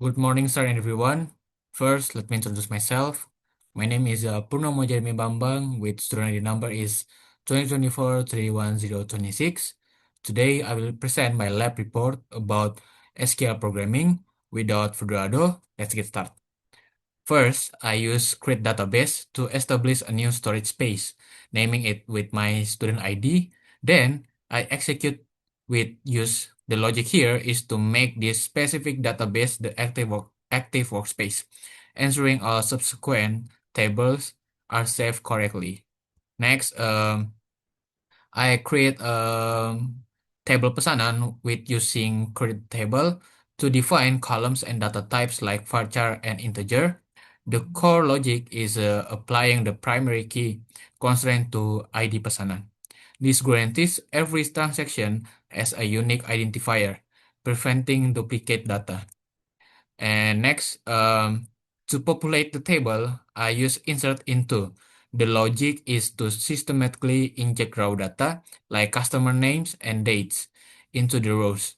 Good morning, sir, and everyone. First, let me introduce myself. My name is Purnomo Jeremy Bambang, with student ID number is 2024-31026. Today, I will present my lab report about SQL programming. Without further ado, let's get started. First, I use create database to establish a new storage space, naming it with my student ID. Then, I execute with use. The logic here is to make this specific database the active workspace, ensuring all subsequent tables are saved correctly. Next, I create a table pesanan with using create table to define columns and data types like varchar and integer. The core logic is applying the primary key constraint to ID pesanan. This guarantees every transaction as a unique identifier, preventing duplicate data. And next, to populate the table, I use insert into. The logic is to systematically inject raw data like customer names and dates into the rows.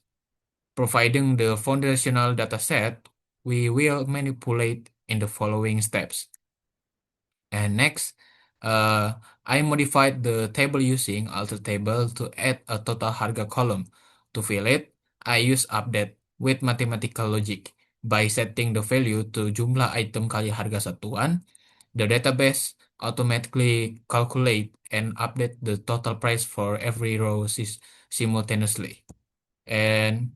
Providing the foundational data set, we will manipulate in the following steps. And next, uh, I modified the table using alter table to add a total harga column. To fill it, I use update with mathematical logic. By setting the value to jumlah item kali harga satuan, the database automatically calculate and update the total price for every row simultaneously. And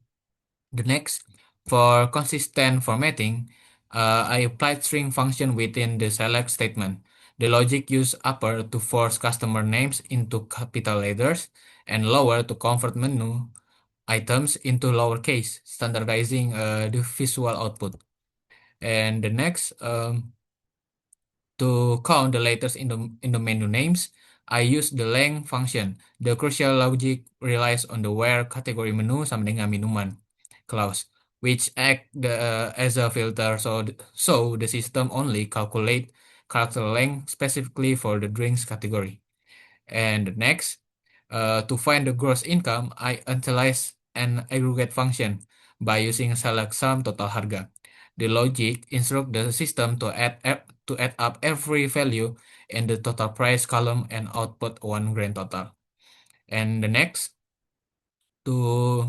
the next, for consistent formatting, I applied string function within the select statement. The logic used upper to force customer names into capital letters and lower to convert menu items into lowercase, standardizing the visual output. And the next, to count the letters in the menu names, I use the length function. The crucial logic relies on the where category menu sama dengan minuman clause, which act as a filter. So the system only calculate character length specifically for the drinks category. And next, to find the gross income, I analyze an aggregate function by using select sum total harga. The logic instruct the system to add up every value in the total price column and output one grand total. And the next, to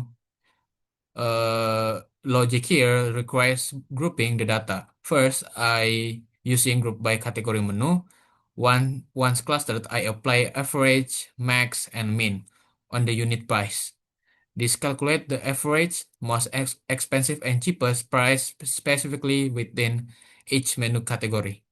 logic here requires grouping the data. First, I using group by category menu. Once clustered, I apply average, max, and min on the unit price. This calculate the average, most expensive and cheapest price specifically within each menu category.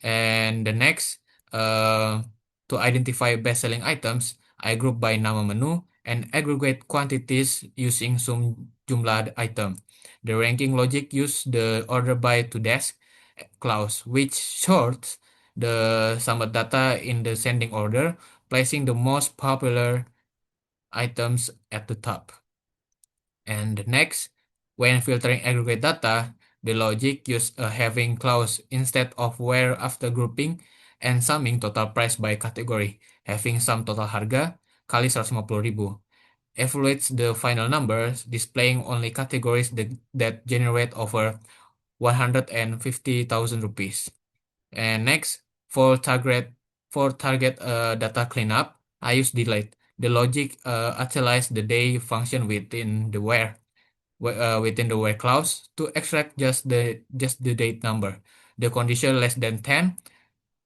And the next, uh, to identify best-selling items, I group by nama menu and aggregate quantities using sum jumlah item. The ranking logic use the order by to desk clause, which sorts the summed data in the sending order, placing the most popular items at the top. And next, when filtering aggregate data, the logic use a having clause instead of where after grouping and summing total price by category, having sum total harga kali 150.000. Evaluates the final numbers, displaying only categories that generate over 150,000 rupees. And next, for target data cleanup, I use delete. The logic utilize the day function within the where clause to extract just the date number. The condition less than 10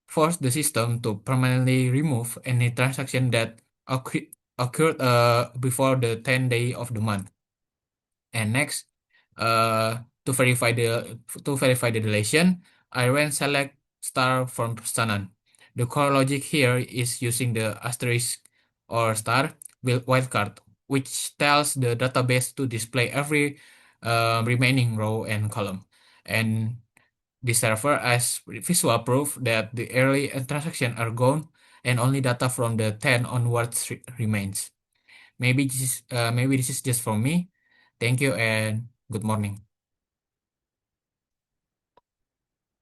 force the system to permanently remove any transaction that occurred before the 10th day of the month. And next, to verify the relation, I ran select star from pesanan. The core logic here is using the asterisk or star wildcard, which tells the database to display every remaining row and column. And this server as visual proof that the early transactions are gone and only data from the 10 onwards remains. Maybe this is just for me. Thank you and good morning.